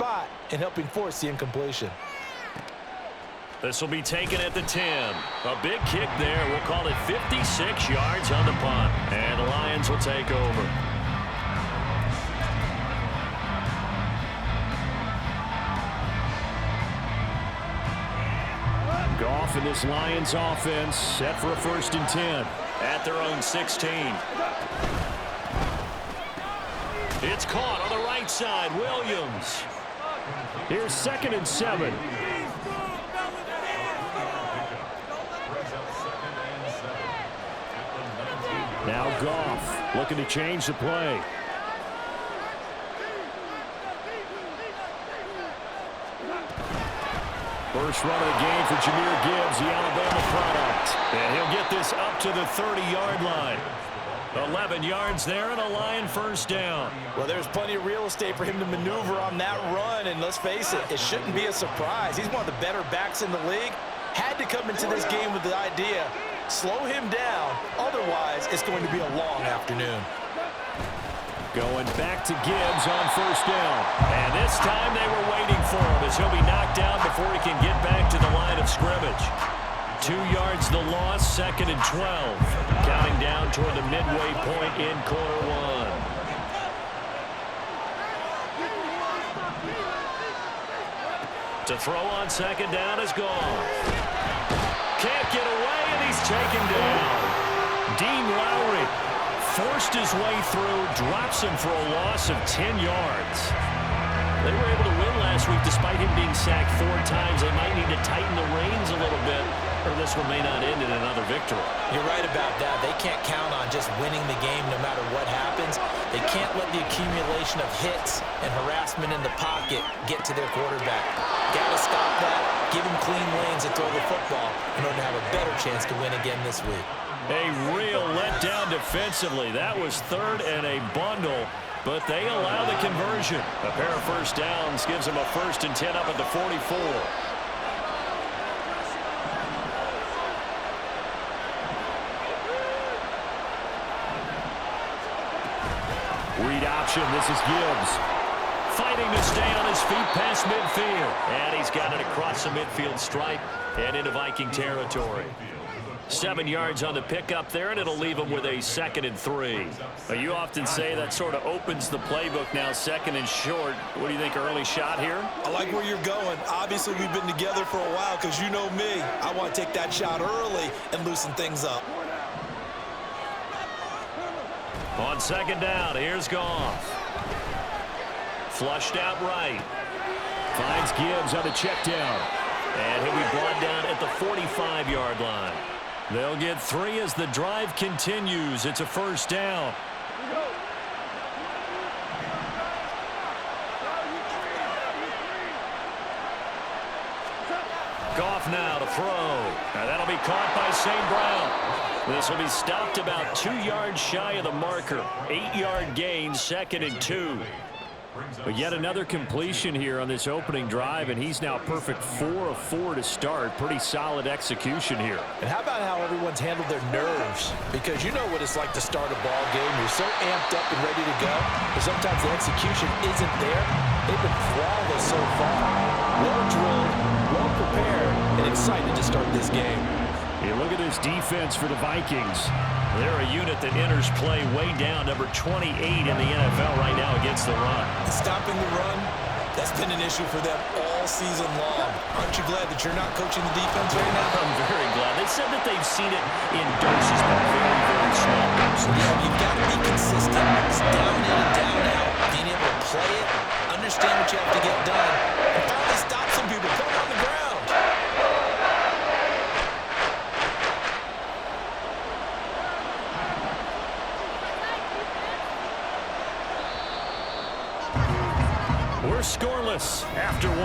spot in helping force the incompletion. This will be taken at the 10. A big kick there. We'll call it 56 yards on the punt. And the Lions will take over. Goff and this Lions offense set for a 1st and 10 at their own 16. It's caught on the right side. Williams. Here's 2nd and 7. Now Goff looking to change the play. First run of the game for Jahmyr Gibbs, the Alabama product. And he'll get this up to the 30-yard line. 11 yards there and a Lion 1st down. Well, there's plenty of real estate for him to maneuver on that run, and let's face it, it shouldn't be a surprise. He's one of the better backs in the league. Had to come into this game with the idea, slow him down, otherwise it's going to be a long afternoon. Going back to Gibbs on 1st down. And this time they were waiting for him as he'll be knocked down before he can get back to the line of scrimmage. 2 yards the loss, 2nd and 12. Counting down toward the midway point in quarter 1. To throw on 2nd down is gone. Can't get away, and he's taken down. Dean Lowry forced his way through, drops him for a loss of 10 yards. They were able to win last week despite him being sacked 4 times. They might need to tighten the reins a little bit, or this one may not end in another victory. You're right about that. They can't count on just winning the game no matter what happens. They can't let the accumulation of hits and harassment in the pocket get to their quarterback. Got to stop that, give him clean lanes and throw the football in order to have a better chance to win again this week. A real letdown defensively. That was 3rd and a bundle, but they allow the conversion. A pair of 1st downs gives them a 1st and 10 up at the 44. Read option. This is Gibbs. Fighting to stay on his feet past midfield. And he's got it across the midfield stripe and into Viking territory. 7 yards on the pickup there, and it'll leave him with a 2nd and 3. You often say that sort of opens the playbook now, 2nd and short. What do you think, early shot here? I like where you're going. Obviously, we've been together for a while because you know me. I want to take that shot early and loosen things up. On 2nd down, here's Goff. Flushed out right. Finds Gibbs on a check down. And he'll be brought down at the 45-yard line. They'll get 3 as the drive continues. It's a 1st down. Goff now to throw. And that'll be caught by St. Brown. This will be stopped about 2 yards shy of the marker. 8-yard gain, 2nd and 2. But yet another completion here on this opening drive, and he's now perfect 4 of 4 to start. Pretty solid execution here. And how about how everyone's handled their nerves? Because you know what it's like to start a ball game. You're so amped up and ready to go, but sometimes the execution isn't there. They've been flawless so far. Well drilled, well prepared, and excited to start this game. You look at this defense for the Vikings. They're a unit that enters play way down, number 28 in the NFL right now against the run. Stopping the run, that's been an issue for them all season long. Aren't you glad that you're not coaching the defense right now? I'm very glad. They said that they've seen it in doses, but very, very small doses. Yeah, you've got to be consistent. It's down in and down out. Being able to play it, understand what you have to get done, and finally stop some people, put them on the ground. We're scoreless after 1.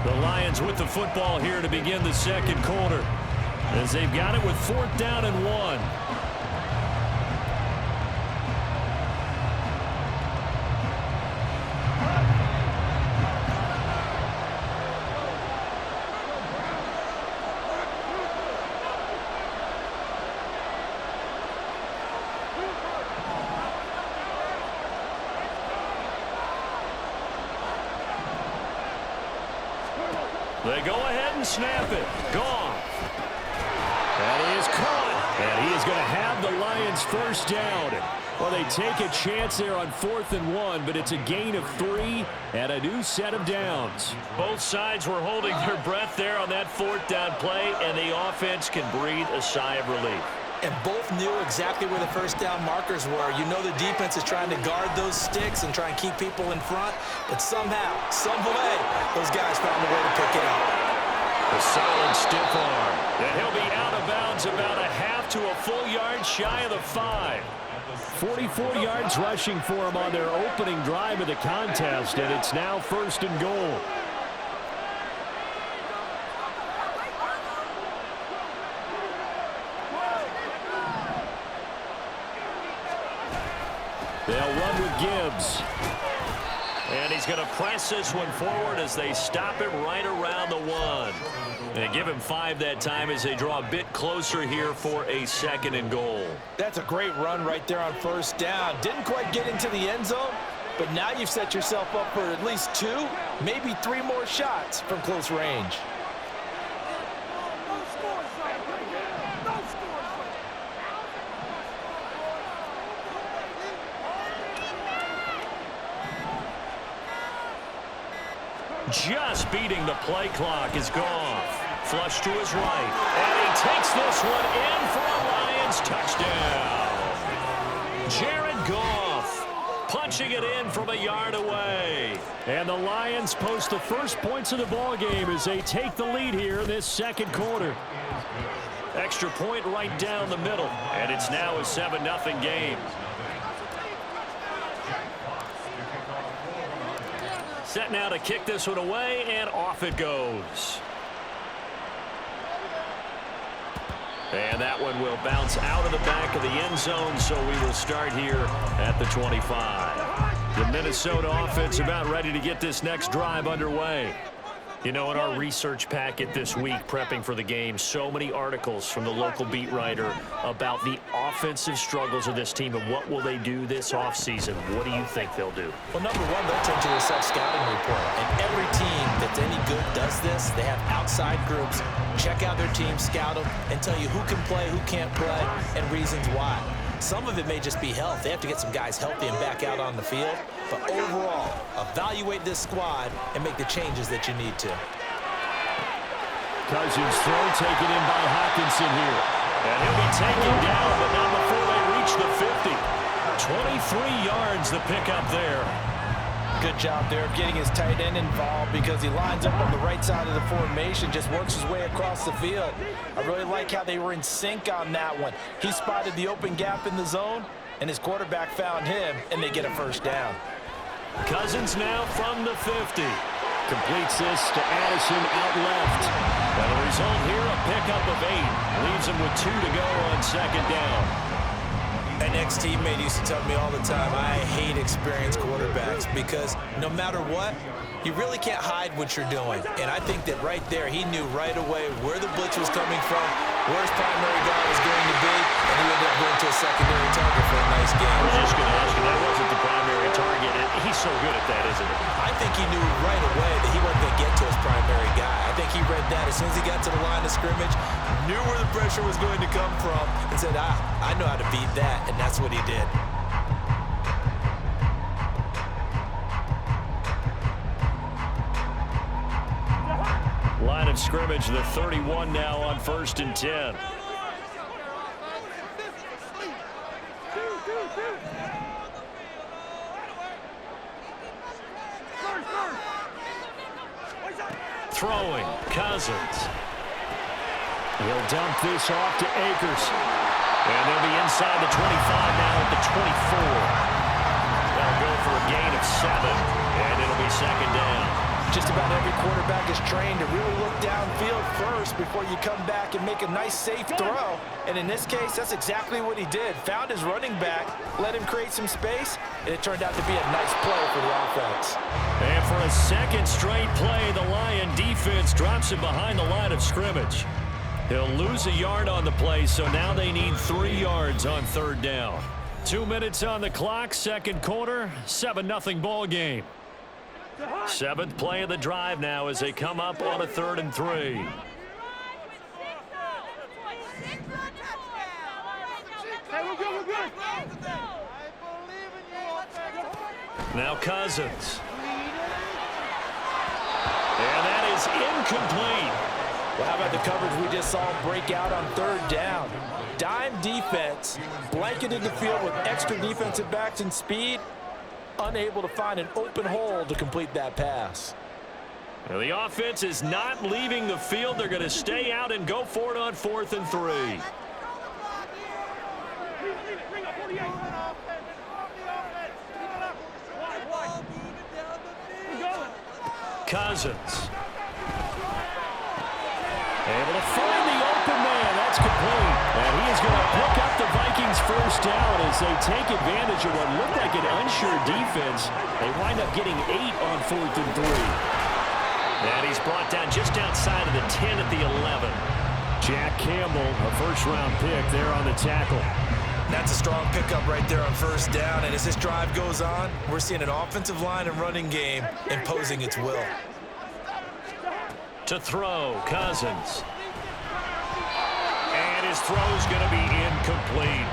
The Lions with the football here to begin the 2nd quarter, as they've got it with 4th down and 1. They go ahead and snap it. Gone. And he is caught. And he is going to have the Lions first down. Well, they take a chance there on 4th and 1, but it's a gain of 3 and a new set of downs. Both sides were holding their breath there on that 4th down play, and the offense can breathe a sigh of relief. And both knew exactly where the first down markers were. You know the defense is trying to guard those sticks and try and keep people in front, but somehow, some way, those guys found a way to pick it up. A solid stiff arm. And he'll be out of bounds about a half to a full yard shy of the 5. 44 yards rushing for him on their opening drive of the contest, and it's now 1st and goal. They'll run with Gibbs. And he's going to press this one forward as they stop it right around the 1. They give him 5 that time as they draw a bit closer here for a 2nd and goal. That's a great run right there on 1st down. Didn't quite get into the end zone, but now you've set yourself up for at least 2, maybe 3 more shots from close range. Just beating the play clock is gone. Flush to his right. And he takes this one in for a Lions touchdown. Jared Goff punching it in from a yard away. And the Lions post the first points of the ball game as they take the lead here in this 2nd quarter. Extra point right down the middle. And it's now a 7-0 game. Set now to kick this one away, and off it goes. And that one will bounce out of the back of the end zone, so we will start here at the 25. The Minnesota offense about ready to get this next drive underway. You know, in our research packet this week, prepping for the game, so many articles from the local beat writer about the offensive struggles of this team and what will they do this offseason. What do you think they'll do? Well, number one, they'll turn to a self-scouting report. And every team that's any good does this. They have outside groups, check out their team, scout them, and tell you who can play, who can't play, and reasons why. Some of it may just be health. They have to get some guys healthy and back out on the field. But overall, evaluate this squad and make the changes that you need to. Cousins throw taken in by Hawkinson here. And he'll be taken down, but not before they reach the 50. 23 yards the pickup there. Good job there of getting his tight end involved because he lines up on the right side of the formation, just works his way across the field. I really like how they were in sync on that one. He spotted the open gap in the zone, and his quarterback found him, and they get a first down. Cousins now from the 50. Completes this to Addison out left. And the result here, a pickup of 8. Leaves him with 2 to go on 2nd down. An ex-teammate used to tell me all the time, I hate experienced quarterbacks because no matter what, you really can't hide what you're doing. And I think that right there, he knew right away where the blitz was coming from, where his primary guy was going to be, and he ended up going to a secondary target for a nice game. I was just going to ask you, that wasn't the primary target. He's so good at that, isn't he? I think he knew right away that he wasn't going to get to his primary guy. I think he read that as soon as he got to the line of scrimmage, knew where the pressure was going to come from, and said, I know how to beat that, and that's what he did. Line of scrimmage, the 31 now on 1st and 10. Throwing, Cousins. He'll dump this off to Akers. And they'll be inside the 25 now at the 24. That'll go for a gain of 7, and it'll be 2nd down. Just about every quarterback is trained to really look downfield first before you come back and make a nice, safe throw. And in this case, that's exactly what he did. Found his running back, let him create some space, and it turned out to be a nice play for the offense. And for a 2nd straight play, the Lion defense drops him behind the line of scrimmage. He'll lose a yard on the play, so now they need 3 yards on 3rd down. 2 minutes on the clock, 2nd quarter, 7-0 ball game. Seventh play of the drive now as they come up on a 3rd and 3. Now Cousins. And that is incomplete. Well, how about the coverage we just saw break out on 3rd down? Dime defense, blanketed the field with extra defensive backs and speed, unable to find an open hole to complete that pass. Now the offense is not leaving the field. They're going to stay out and go for it on 4th and 3. Cousins. Able to find the open man. That's complete. And he is going to pick up the Vikings 1st down as they take advantage of what looked like an unsure defense. They wind up getting 8 on 4th and 3. And he's brought down just outside of the 10 at the 11. Jack Campbell, a 1st-round pick there on the tackle. That's a strong pickup right there on 1st down. And as this drive goes on, we're seeing an offensive line and running game imposing its will. To throw, Cousins. And his throw's going to be incomplete.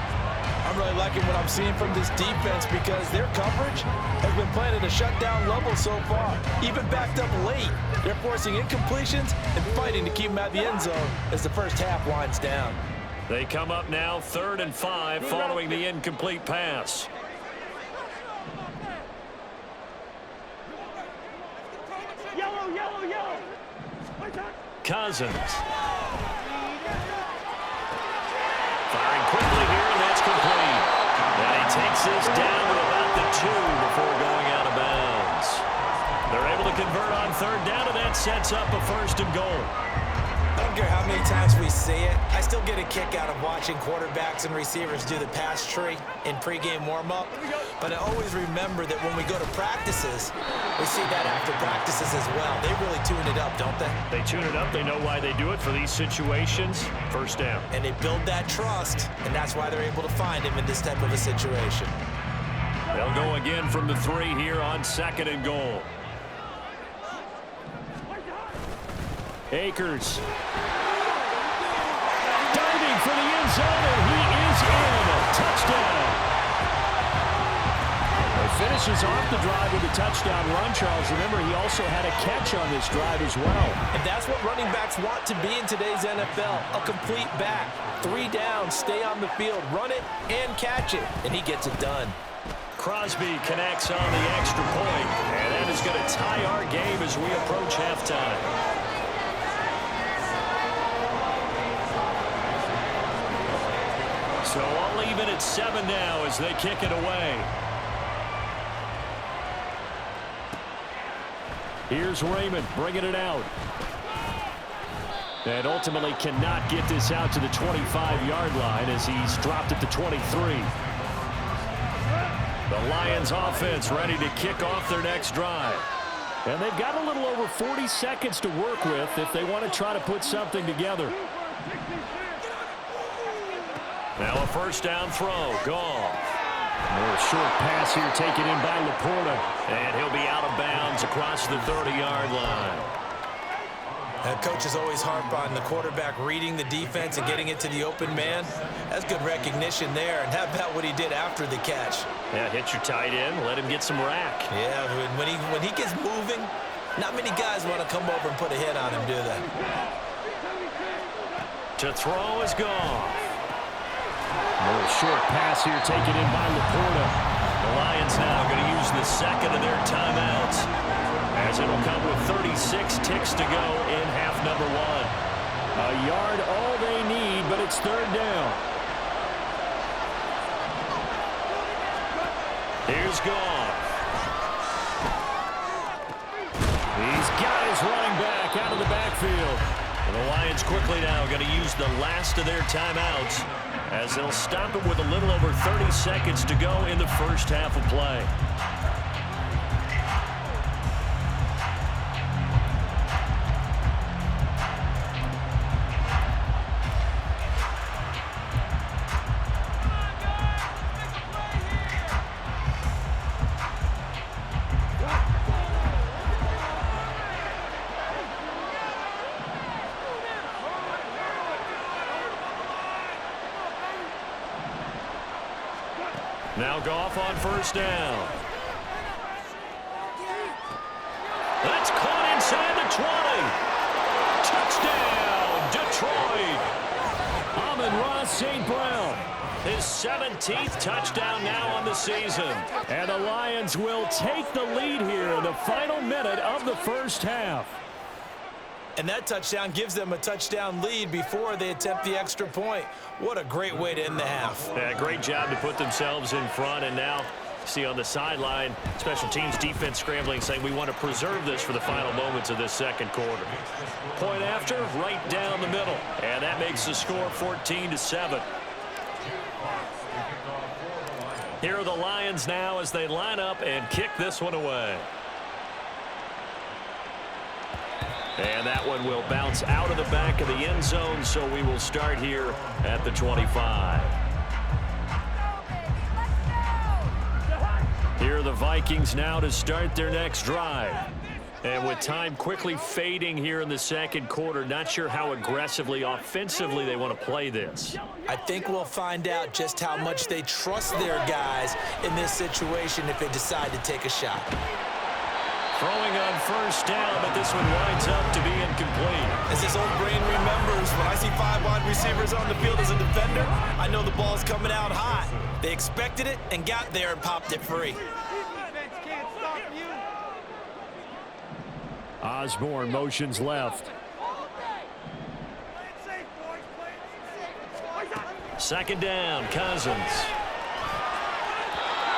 I'm really liking what I'm seeing from this defense because their coverage has been playing at a shutdown level so far. Even backed up late, they're forcing incompletions and fighting to keep them out of the end zone as the 1st half winds down. They come up now 3rd and 5 following the incomplete pass. Yellow. Cousins. Firing quickly here, and that's complete. And he takes this down to about the 2 before going out of bounds. They're able to convert on 3rd down, and that sets up a 1st and goal. I don't care how many times we see it, I still get a kick out of watching quarterbacks and receivers do the pass tree in pregame warm-up. But I always remember that when we go to practices, we see that after practices as well. They really tune it up, don't they? They tune it up. They know why they do it for these situations. 1st down. And they build that trust, and that's why they're able to find him in this type of a situation. They'll go again from the 3 here on 2nd and goal. Akers. Diving for the end zone, and he is in. Touchdown. He finishes off the drive with a touchdown run, Charles. Remember, he also had a catch on this drive as well. And that's what running backs want to be in today's NFL, a complete back. 3 down, stay on the field, run it, and catch it. And he gets it done. Crosby connects on the extra point, and that is going to tie our game as we approach halftime. So all even at 7 now as they kick it away. Here's Raymond bringing it out. And ultimately cannot get this out to the 25-yard line as he's dropped at the 23. The Lions offense ready to kick off their next drive. And they've got a little over 40 seconds to work with if they want to try to put something together. Now a 1st down throw. Goff. More short pass here taken in by Laporta. And he'll be out of bounds across the 30-yard line. Coaches always harp on the quarterback reading the defense and getting it to the open man. That's good recognition there. And how about what he did after the catch? Yeah, hit your tight end. Let him get some rack. Yeah, when he gets moving, not many guys want to come over and put a hit on him, do they? To throw is Goff. More short pass here taken in by Laporta. The Lions now going to use the 2nd of their timeouts as it'll come with 36 ticks to go in half number 1. A yard all they need, but it's 3rd down. Here's Goff. He's got his running back out of the backfield. And the Lions quickly now going to use the last of their timeouts as they'll stop it with a little over 30 seconds to go in the 1st half of play. Now Goff on first down. That's caught inside the 20. Touchdown, Detroit. Amon-Ra St. Brown. His 17th touchdown now on the season. And the Lions will take the lead here in the final minute of the first half. And that touchdown gives them a touchdown lead before they attempt the extra point. What a great way to end the half. Yeah, great job to put themselves in front. And now, see on the sideline, special teams defense scrambling, saying we want to preserve this for the final moments of this second quarter. Point after, right down the middle. And that makes the score 14-7. Here are the Lions now as they line up and kick this one away. And that one will bounce out of the back of the end zone, so we will start here at the 25. Here are the Vikings now to start their next drive. And with time quickly fading here in the second quarter, not sure how aggressively, offensively they want to play this. I think we'll find out just how much they trust their guys in this situation if they decide to take a shot. Throwing on first down, but this one winds up to be incomplete. As this old brain remembers, when I see 5 wide receivers on the field as a defender, I know the ball's coming out hot. They expected it and got there and popped it free. Osborne motions left. Second down, Cousins.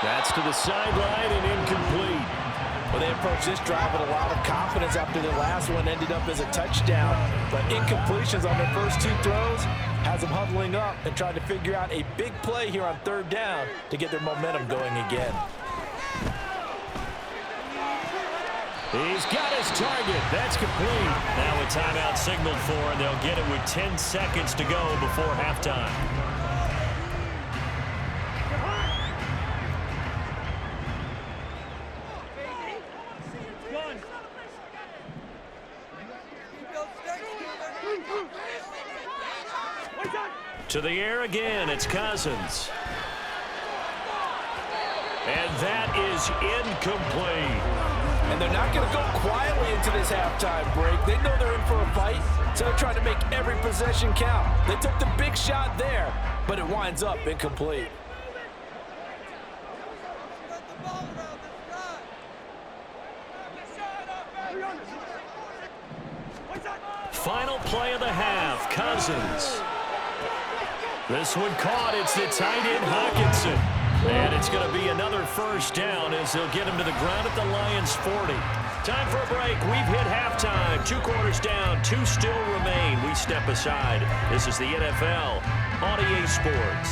That's to the sideline and incomplete. Well, they approached this drive with a lot of confidence after their last one ended up as a touchdown. But incompletions on their first 2 throws has them huddling up and trying to figure out a big play here on third down to get their momentum going again. He's got his target. That's complete. Now a timeout signaled for, and they'll get it with 10 seconds to go before halftime. To the air again, it's Cousins. And that is incomplete. And they're not going to go quietly into this halftime break. They know they're in for a fight, so they're trying to make every possession count. They took the big shot there, but it winds up incomplete. Final play of the half, Cousins. This one caught. It's the tight end, Hawkinson. And it's going to be another first down as they'll get him to the ground at the Lions' 40. Time for a break. We've hit halftime. 2 quarters down. 2 still remain. We step aside. This is the NFL on EA Sports.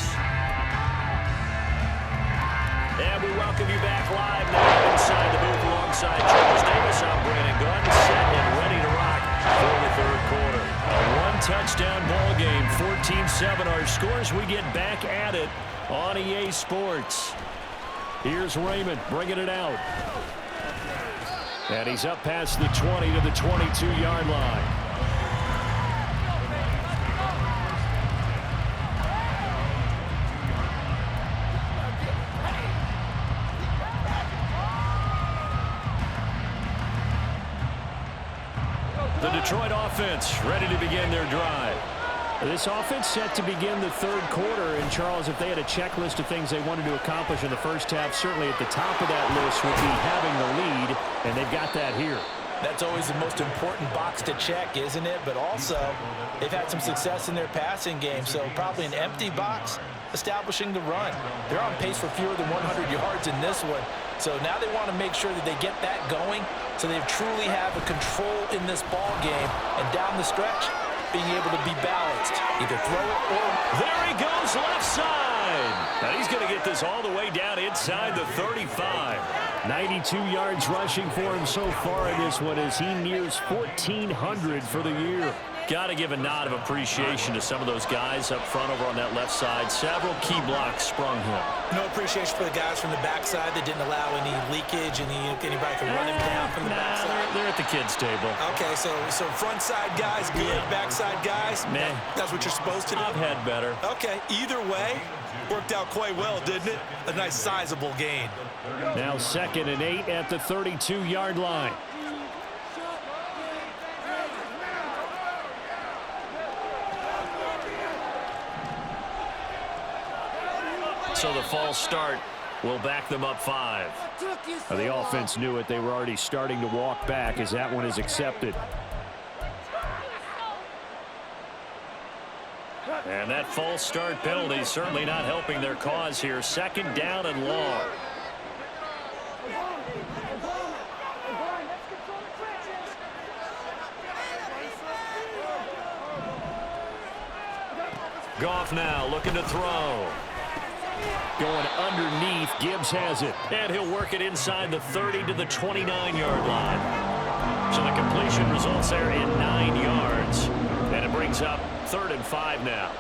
And we welcome you back live now inside the booth alongside Charles Davis. I'm Brandon Gunn, set and ready to rock for the third quarter. A 1-touchdown ball game, 14-7 our scores. We get back at it on EA Sports. Here's Raymond bringing it out. And he's up past the 20 to the 22-yard line. The Detroit offense ready to begin their drive. This offense set to begin the third quarter. And, Charles, if they had a checklist of things they wanted to accomplish in the first half, certainly at the top of that list would be having the lead, and they've got that here. That's always the most important box to check, isn't it? But also, they've had some success in their passing game, so probably an empty box establishing the run. They're on pace for fewer than 100 yards in this one, so now they want to make sure that they get that going so they truly have a control in this ball game, and down the stretch, being able to be balanced, either throw it or... There he goes, left side. Now he's going to get this all the way down inside the 35. 92 yards rushing for him so far in this one as he nears 1,400 for the year. Got to give a nod of appreciation to some of those guys up front over on that left side. Several key blocks sprung him. No appreciation for the guys from the backside that didn't allow any leak package and anybody can run him down from the backside? They're at the kids' table. Okay, so front side guys good, backside guys, man, that's what you're supposed to do? I've had better. Okay, either way, worked out quite well, didn't it? A nice sizable gain. Now 2nd and 8 at the 32-yard line. So the false start will back them up 5. The offense knew it. They were already starting to walk back as that one is accepted. And that false start penalty certainly not helping their cause here. 2nd down and long. Goff now looking to throw. Going underneath, Gibbs has it. And he'll work it inside the 30 to the 29-yard line. So the completion results there in 9 yards. And it brings up 3rd and 5 now.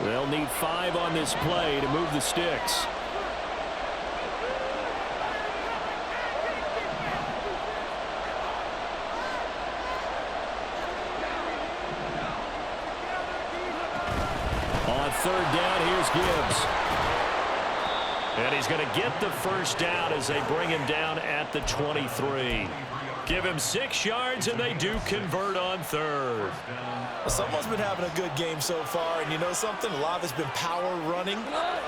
They'll need 5 on this play to move the sticks. On 3rd down, here's Gibbs. And he's going to get the first down as they bring him down at the 23. Give him 6 yards, and they do convert on 3rd. Well, someone's been having a good game so far, and you know something? A lot of it's been power running.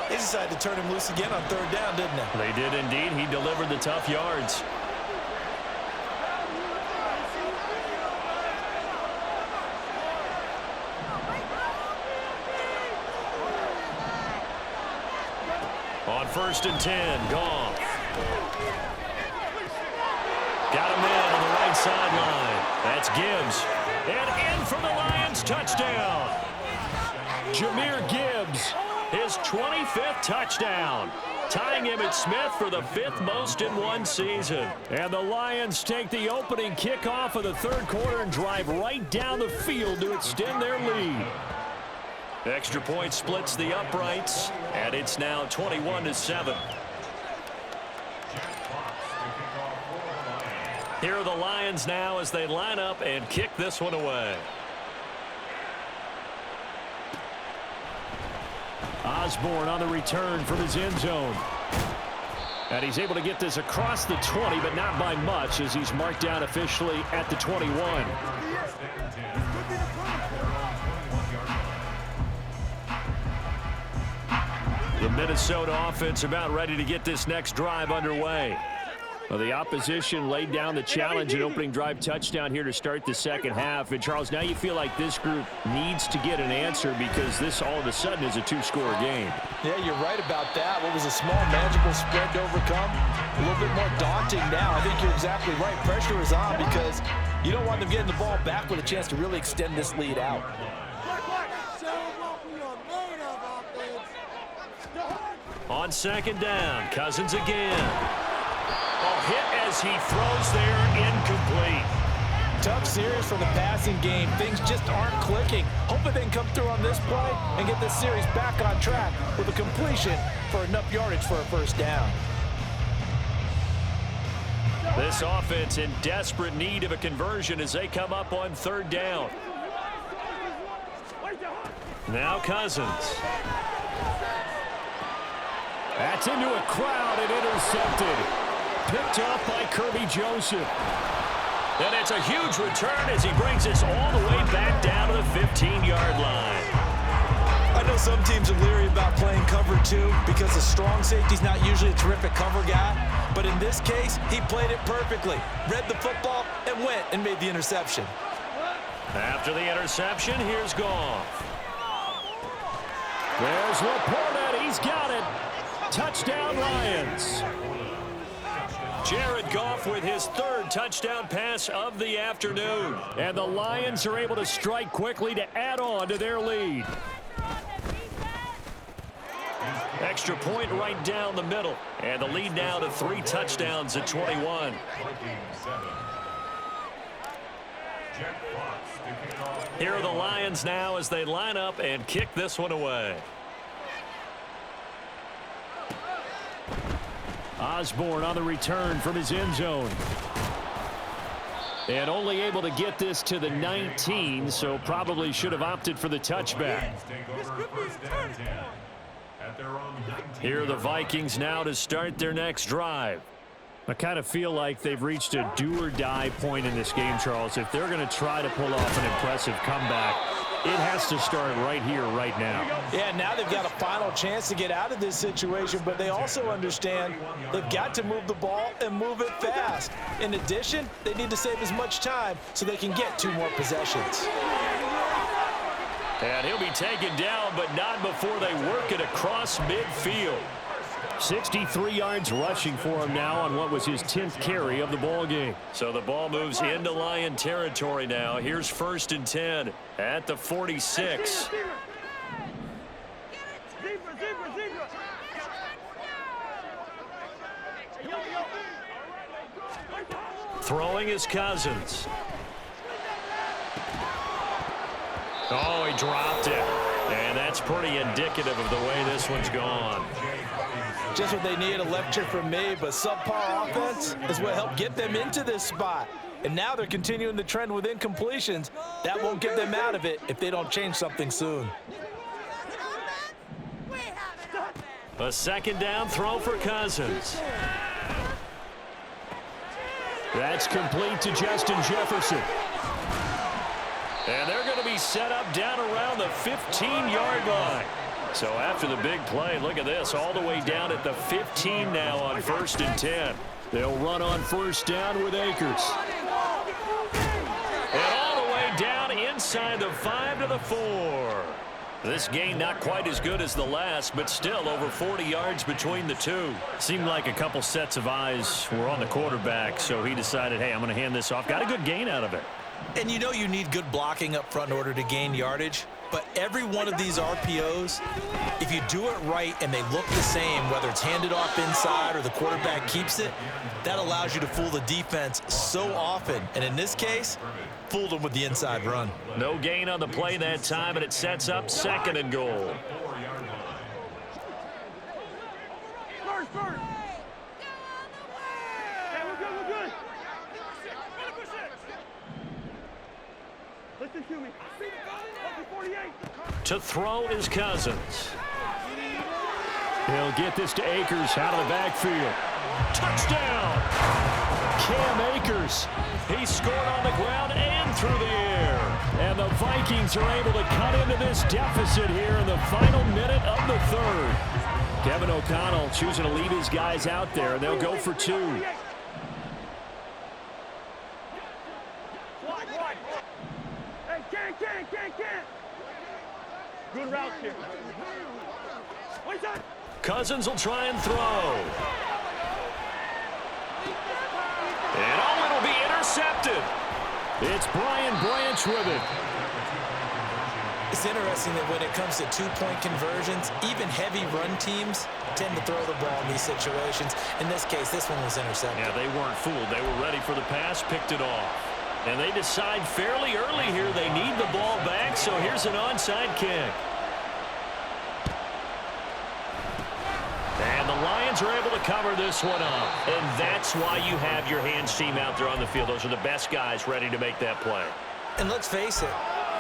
They decided to turn him loose again on 3rd down, didn't they? They did indeed. He delivered the tough yards. On 1st and 10, Goff. Got him in on the right sideline. That's Gibbs. And in for the Lions, touchdown. Jahmyr Gibbs, his 25th touchdown. Tying Emmitt Smith for the 5th most in one season. And the Lions take the opening kickoff of the 3rd quarter and drive right down the field to extend their lead. Extra point splits the uprights, and it's now 21-7. Here are the Lions now as they line up and kick this one away. Osborne on the return from his end zone. And he's able to get this across the 20, but not by much as he's marked down officially at the 21. The Minnesota offense about ready to get this next drive underway. Well, the opposition laid down the challenge and opening drive touchdown here to start the 2nd half. And, Charles, now you feel like this group needs to get an answer because this all of a sudden is a 2-score game. Yeah, you're right about that. What was a small, manageable spread to overcome? A little bit more daunting now. I think you're exactly right. Pressure is on because you don't want them getting the ball back with a chance to really extend this lead out. On 2nd down, Cousins again. Oh, hit as he throws there, incomplete. Tough series for the passing game. Things just aren't clicking. Hoping they can come through on this play and get this series back on track with a completion for enough yardage for a 1st down. This offense in desperate need of a conversion as they come up on 3rd down. Now Cousins. That's into a crowd and intercepted. Picked up by Kirby Joseph. And it's a huge return as he brings us all the way back down to the 15-yard line. I know some teams are leery about playing cover 2 because the strong safety's not usually a terrific cover guy. But in this case, he played it perfectly. Read the football and went and made the interception. After the interception, here's Goff. There's Laporta. He's got it. Touchdown, Lions. Jared Goff with his 3rd touchdown pass of the afternoon. And the Lions are able to strike quickly to add on to their lead. Extra point right down the middle. And the lead now to 3 touchdowns at 21. Here are the Lions now as they line up and kick this one away. Osborne on the return from his end zone. And only able to get this to the 19, so probably should have opted for the touchback. Here are the Vikings now to start their next drive. I kind of feel like they've reached a do-or-die point in this game, Charles. If they're going to try to pull off an impressive comeback, it has to start right here, right now. Yeah, now they've got a final chance to get out of this situation, but they also understand they've got to move the ball and move it fast. In addition, they need to save as much time so they can get 2 more possessions. And he'll be taken down, but not before they work it across midfield. 63 yards rushing for him now on what was his 10th carry of the ball game. So the ball moves into Lion territory now. Here's 1st and 10 at the 46. Throwing is Cousins. Oh, he dropped it. And that's pretty indicative of the way this one's gone. Just what they need, a lecture from me, but subpar offense is what helped get them into this spot. And now they're continuing the trend with incompletions. That won't get them out of it if they don't change something soon. A 2nd down throw for Cousins. That's complete to Justin Jefferson. And they're going to be set up down around the 15-yard line. So after the big play, look at this, all the way down at the 15 now on 1st and 10. They'll run on 1st down with Akers. And all the way down inside the 5 to the 4. This gain not quite as good as the last, but still over 40 yards between the two. Seemed like a couple sets of eyes were on the quarterback, so he decided, hey, I'm going to hand this off. Got a good gain out of it. And you know you need good blocking up front in order to gain yardage. But every one of these RPOs, if you do it right and they look the same, whether it's handed off inside or the quarterback keeps it, that allows you to fool the defense so often. And in this case, fooled them with the inside run. No gain on the play that time, and it sets up 2nd and goal. Listen to me. To throw is Cousins. He'll get this to Akers out of the backfield. Touchdown! Cam Akers. He scored on the ground and through the air. And the Vikings are able to cut into this deficit here in the final minute of the 3rd. Kevin O'Connell choosing to leave his guys out there, and they'll go for 2. Good route here. Cousins will try and throw. And oh, it'll be intercepted. It's Brian Branch with it. It's interesting that when it comes to 2-point conversions, even heavy run teams tend to throw the ball in these situations. In this case, this one was intercepted. Yeah, they weren't fooled. They were ready for the pass, picked it off. And they decide fairly early here they need the ball back, so here's an onside kick. And the Lions are able to cover this one up. And that's why you have your hands team out there on the field. Those are the best guys ready to make that play. And let's face it,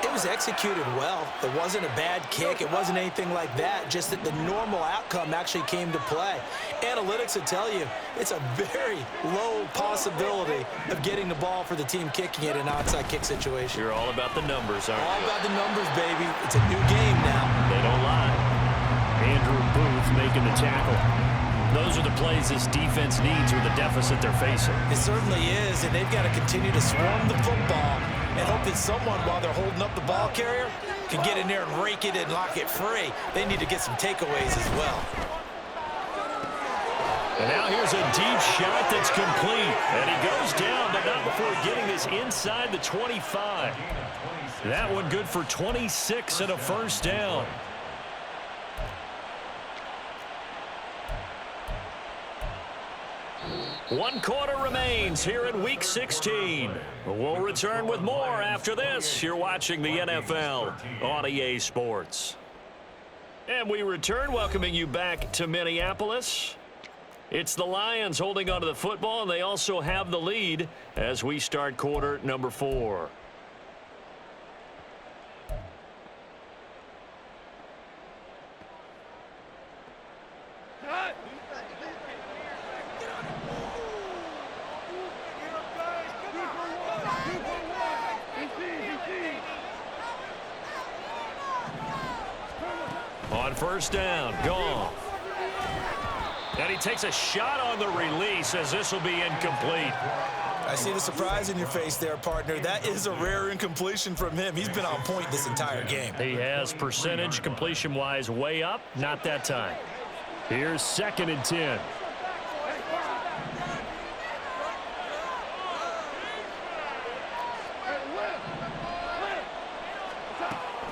it was executed well. It wasn't a bad kick. It wasn't anything like that, just that the normal outcome actually came to play. Analytics will tell you it's a very low possibility of getting the ball for the team kicking it in an onside kick situation. You're all about the numbers, aren't you? All about the numbers, baby. It's a new game now. They don't lie. Andrew Booth making the tackle. Those are the plays this defense needs with the deficit they're facing. It certainly is, and they've got to continue to swarm the football and hope that someone, while they're holding up the ball carrier, can get in there and rake it and lock it free. They need to get some takeaways as well. And now here's a deep shot that's complete. And he goes down, but not before getting this inside the 25. That one good for 26 and a 1st down. One quarter remains here in Week 16. We'll return with more after this. You're watching the NFL on EA Sports. And we return, welcoming you back to Minneapolis. It's the Lions holding onto the football, and they also have the lead as we start quarter number 4. On first down, Goff. And he takes a shot on the release as this will be incomplete. I see the surprise in your face there, partner. That is a rare incompletion from him. He's been on point this entire game. He has percentage completion-wise way up, not that time. Here's 2nd and 10.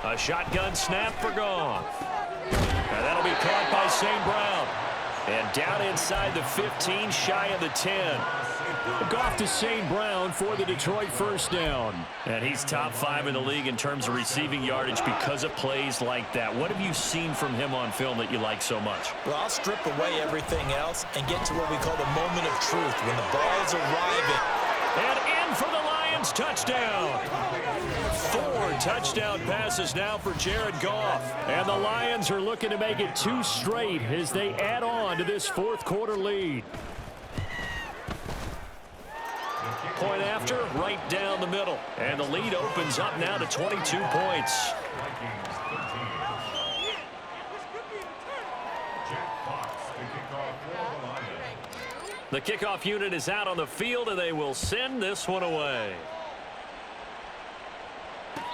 A shotgun snap for Goff. And that'll be caught by St. Brown. And down inside the 15, shy of the 10. Goff to St. Brown for the Detroit first down. And he's top 5 in the league in terms of receiving yardage because of plays like that. What have you seen from him on film that you like so much? Well, I'll strip away everything else and get to what we call the moment of truth when the ball's arriving. And in for the Lions touchdown. 4 touchdown passes now for Jared Goff. And the Lions are looking to make it 2 straight as they add on to this 4th quarter lead. Point after, right down the middle. And the lead opens up now to 22 points. The kickoff unit is out on the field, and they will send this one away.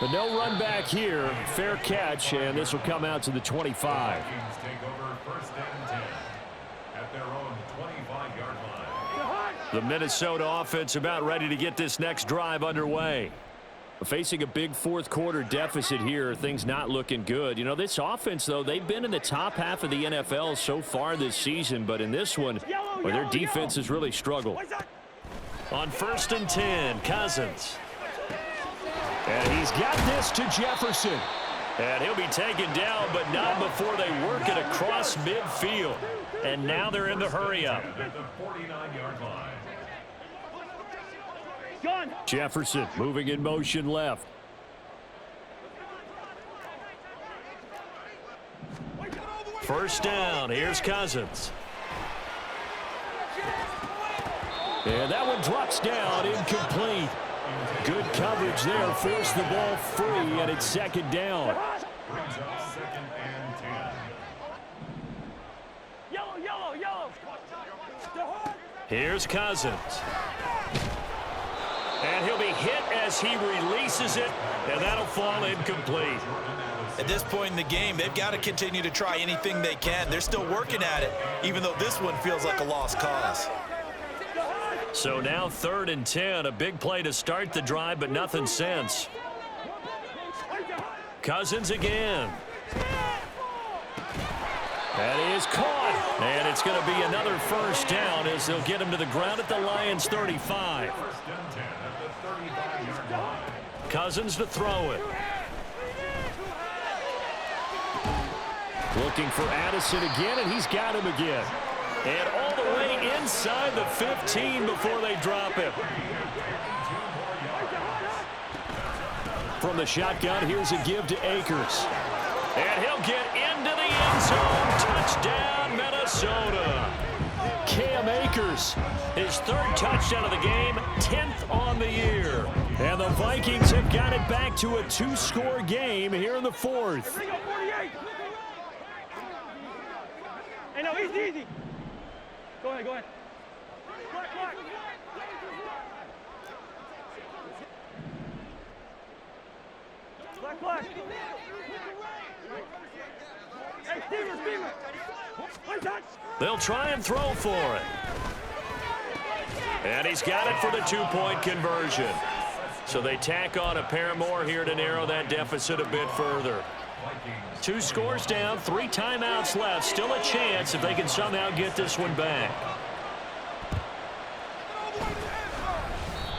But no run back here. Fair catch, and this will come out to the 25. Vikings take over 1st and 10 at their own 25-yard line. The Minnesota offense about ready to get this next drive underway. Facing a big 4th quarter deficit here, things not looking good. You know, this offense, though, they've been in the top half of the NFL so far this season, but in this one, well, their defense has really struggled. On 1st and 10, Cousins. And he's got this to Jefferson. And he'll be taken down, but not before they work it across midfield. And now they're in the hurry-up. At the 49-yard line. Jefferson moving in motion left. First down. Here's Cousins. And that one drops down, incomplete. Good coverage there, forced the ball free, and it's 2nd down. Brings up 2nd and 10. Yellow. Here's Cousins. And he'll be hit as he releases it, and that'll fall incomplete. At this point in the game, they've got to continue to try anything they can. They're still working at it, even though this one feels like a lost cause. So now 3rd and 10, a big play to start the drive, but nothing since. Cousins again. That is caught. And it's going to be another first down as they'll get him to the ground at the Lions' 35. 1st and 10 at the 35-yard line. Cousins to throw it. Looking for Addison again, and he's got him again. And all the way inside the 15 before they drop him. From the shotgun, here's a give to Akers. And he'll get into the end zone. Touchdown, Minnesota. Cam Akers, his 3rd touchdown of the game, 10th on the year. And the Vikings have got it back to a 2-score game here in the 4th. Hey, no, easy. Go ahead. Black. Hey, Stever. They'll try and throw for it. And he's got it for the 2-point conversion. So they tack on a pair more here to narrow that deficit a bit further. 2 scores down, 3 timeouts left. Still a chance if they can somehow get this one back.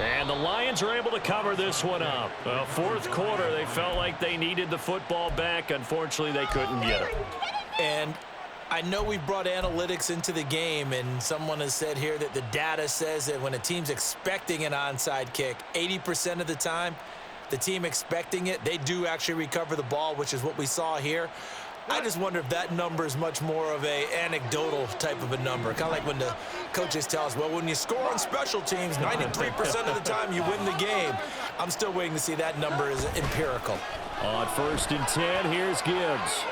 And the Lions are able to cover this one up. Fourth quarter, they felt like they needed the football back. Unfortunately, they couldn't get it. And I know we've brought analytics into the game, and someone has said here that the data says that when a team's expecting an onside kick, 80% of the time, the team expecting it, they do actually recover the ball, which is what we saw here. I just wonder if that number is much more of a anecdotal type of a number. Kind of like when the coaches tell us, well, when you score on special teams, 93% of the time you win the game. I'm still waiting to see that number is empirical. On 1st and 10, here's Gibbs.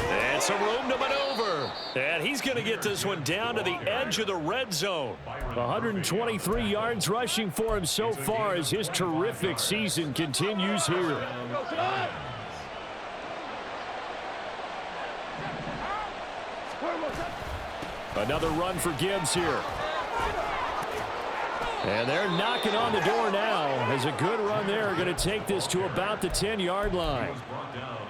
And some room to maneuver. And he's going to get this one down to the edge of the red zone. 123 yards rushing for him so far as his terrific season continues here. Another run for Gibbs here. And they're knocking on the door now as a good run there. Going to take this to about the 10-yard line.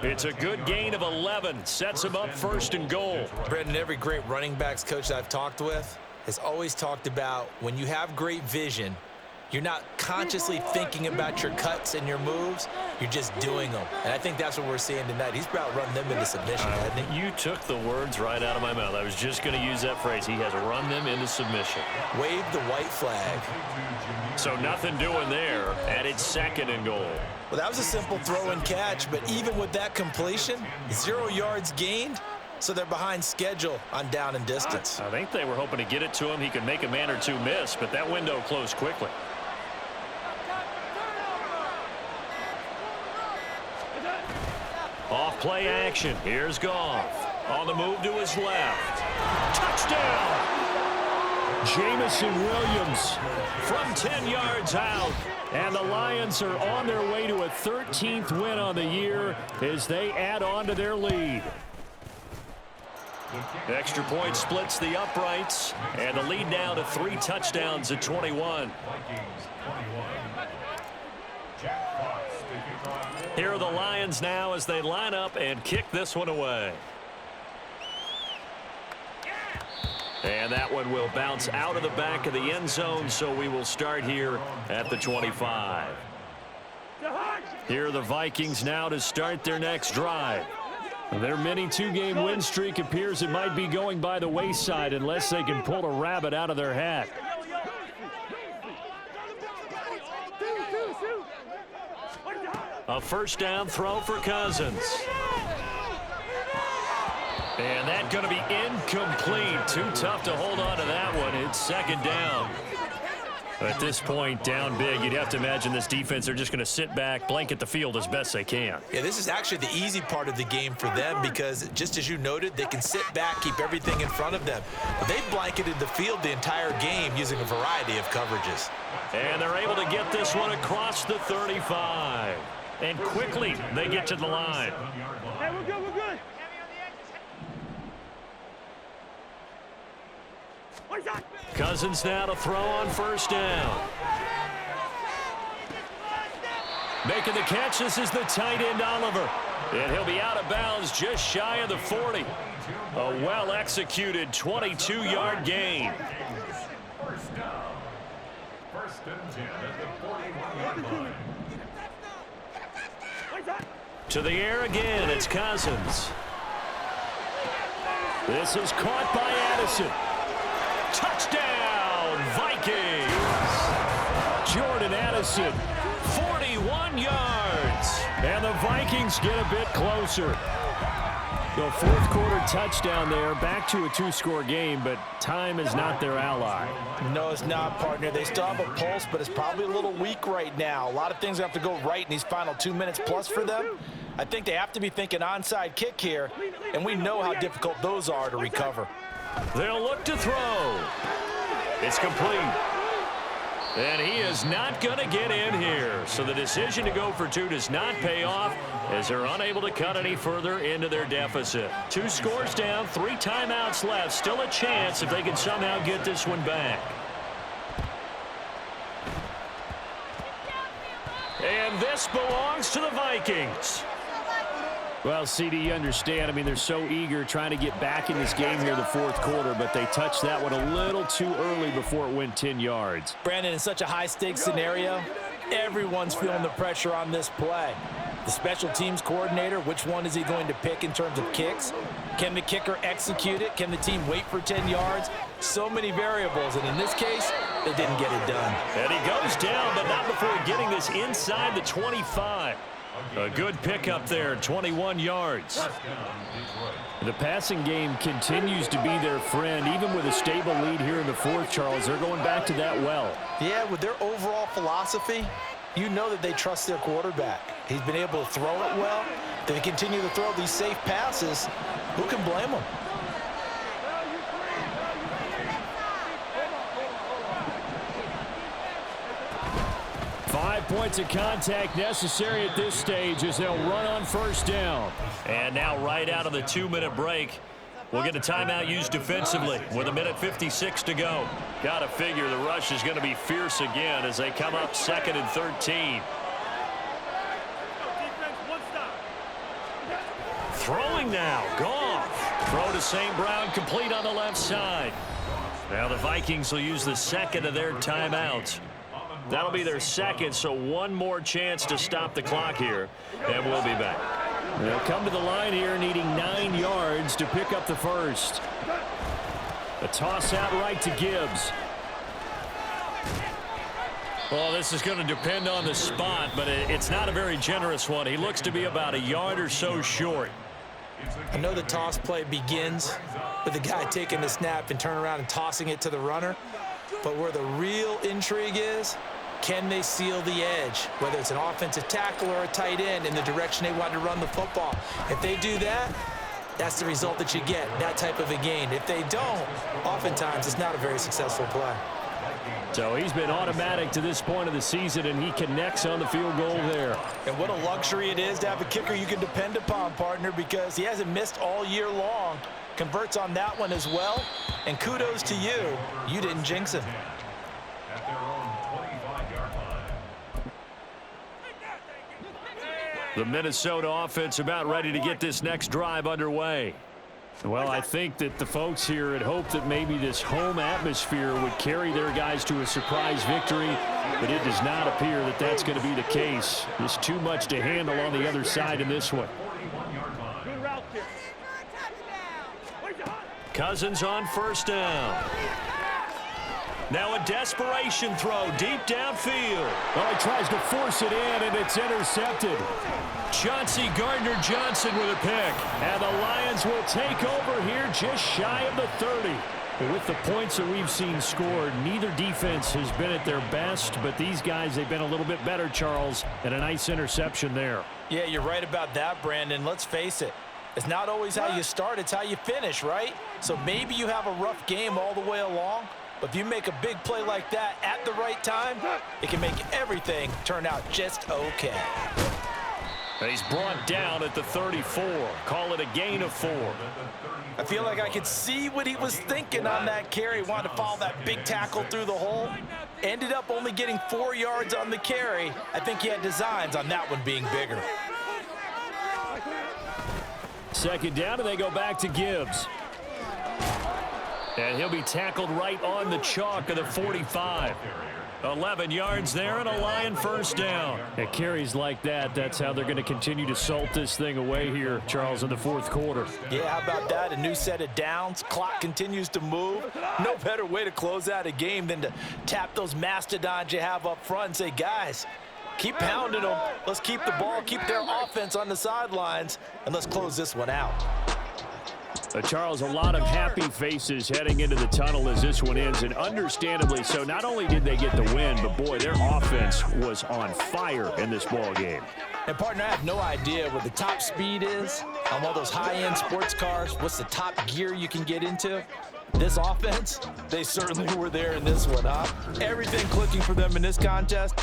It's a good gain of 11. Sets him up 1st and goal. Brendan, every great running backs coach I've talked with has always talked about when you have great vision, you're not consciously thinking about your cuts and your moves. You're just doing them. And I think that's what we're seeing tonight. He's about run them into submission, hasn't he? You took the words right out of my mouth. I was just going to use that phrase. He has run them into submission. Wave the white flag. So nothing doing there, and it's 2nd and goal. Well, that was a simple throw and catch, but even with that completion, 0 yards gained, so they're behind schedule on down and distance. I think they were hoping to get it to him. He could make a man or two miss, but that window closed quickly. Off play action. Here's Goff. On the move to his left. Touchdown! Jamison Williams from 10 yards out. And the Lions are on their way to a 13th win on the year as they add on to their lead. The extra point splits the uprights, and the lead now to 3 touchdowns at 21. Here are the Lions now as they line up and kick this one away. And that one will bounce out of the back of the end zone, so we will start here at the 25. Here are the Vikings now to start their next drive. Their mini 2-game win streak appears it might be going by the wayside unless they can pull a rabbit out of their hat. A 1st down throw for Cousins. And that's going to be incomplete. Too tough to hold on to that one. It's 2nd down. At this point, down big, you'd have to imagine this defense, they're just going to sit back, blanket the field as best they can. Yeah, this is actually the easy part of the game for them because, just as you noted, they can sit back, keep everything in front of them. But they've blanketed the field the entire game using a variety of coverages. And they're able to get this one across the 35. And quickly, they get to the line. Hey, we're good, we're good. Cousins now to throw on 1st down. Making the catch, this is the tight end Oliver. And he'll be out of bounds just shy of the 40. A well-executed 22-yard gain. 1st down. 1st and 10 at the 41-yard line. To the air again, it's Cousins. This is caught by Addison. Touchdown, Vikings! Jordan Addison, 41 yards. And the Vikings get a bit closer. The 4th quarter touchdown there, back to a 2-score game, but time is not their ally. No, it's not, partner. They still have a pulse, but it's probably a little weak right now. A lot of things have to go right in these final 2 minutes plus for them. I think they have to be thinking onside kick here, and we know how difficult those are to recover. They'll look to throw. It's complete. And he is not going to get in here. So the decision to go for 2 does not pay off as they're unable to cut any further into their deficit. 2 scores down, 3 timeouts left. Still a chance if they can somehow get this one back. And this belongs to the Vikings. Well, CD, you understand. I mean, they're so eager trying to get back in this game here in the fourth quarter, but they touched that one a little too early before it went 10 yards. Brandon, in such a high-stakes scenario, everyone's feeling the pressure on this play. The special teams coordinator, which one is he going to pick in terms of kicks? Can the kicker execute it? Can the team wait for 10 yards? So many variables, and in this case, they didn't get it done. And he goes down, but not before getting this inside the 25. A good pickup there, 21 yards. The passing game continues to be their friend, even with a stable lead here in the fourth, Charles. They're going back to that well. Yeah, with their overall philosophy, you know that they trust their quarterback. He's been able to throw it well. They continue to throw these safe passes. Who can blame them? Points of contact necessary at this stage as they'll run on first down. And now right out of the 2-minute break, we'll get a timeout used defensively with 1:56 to go. Got to figure the rush is going to be fierce again as they come up 2nd and 13. Throwing now, Goff. Throw to St. Brown, complete on the left side. Now the Vikings will use the second of their timeouts. That'll be their second, so one more chance to stop the clock here, and we'll be back. They'll come to the line here needing 9 yards to pick up the first. A toss out right to Gibbs. Well, this is going to depend on the spot, but it's not a very generous one. He looks to be about a yard or so short. I know the toss play begins with the guy taking the snap and turning around and tossing it to the runner, but where the real intrigue is, can they seal the edge, whether it's an offensive tackle or a tight end in the direction they want to run the football? If they do that, that's the result that you get, that type of a gain. If they don't, oftentimes it's not a very successful play. So he's been automatic to this point of the season, and he connects on the field goal there. And what a luxury it is to have a kicker you can depend upon, partner, because he hasn't missed all year long. Converts on that one as well, and kudos to you. You didn't jinx him. At their own 25-yard line. The Minnesota offense about ready to get this next drive underway. Well, I think that the folks here had hoped that maybe this home atmosphere would carry their guys to a surprise victory, but it does not appear that that's going to be the case. There's too much to handle on the other side in this one. Cousins on first down. Now a desperation throw deep downfield. Oh, he tries to force it in, and it's intercepted. Chauncey Gardner-Johnson with a pick. And the Lions will take over here just shy of the 30. But with the points that we've seen scored, neither defense has been at their best, but these guys, they've been a little bit better, Charles, and a nice interception there. Yeah, you're right about that, Brandon. Let's face it. It's not always how you start, it's how you finish, right? So maybe you have a rough game all the way along, but if you make a big play like that at the right time, it can make everything turn out just okay. He's brought down at the 34. Call it a gain of 4. I feel like I could see what he was thinking on that carry. Wanted to follow that big tackle through the hole. Ended up only getting 4 yards on the carry. I think he had designs on that one being bigger. Second down, and they go back to Gibbs. And he'll be tackled right on the chalk of the 45. 11 yards there and a Lion first down. At carries like that, that's how they're going to continue to salt this thing away here, Charles, in the fourth quarter. Yeah, how about that? A new set of downs. Clock continues to move. No better way to close out a game than to tap those mastodons you have up front and say, guys, keep pounding them. Let's keep the ball, keep their offense on the sidelines, and let's close this one out. Charles, a lot of happy faces heading into the tunnel as this one ends, and understandably so. Not only did they get the win, but boy, their offense was on fire in this ball game. And partner, I have no idea what the top speed is on one of those high-end sports cars. What's the top gear you can get into? This offense, they certainly were there in this one, huh? Everything clicking for them in this contest.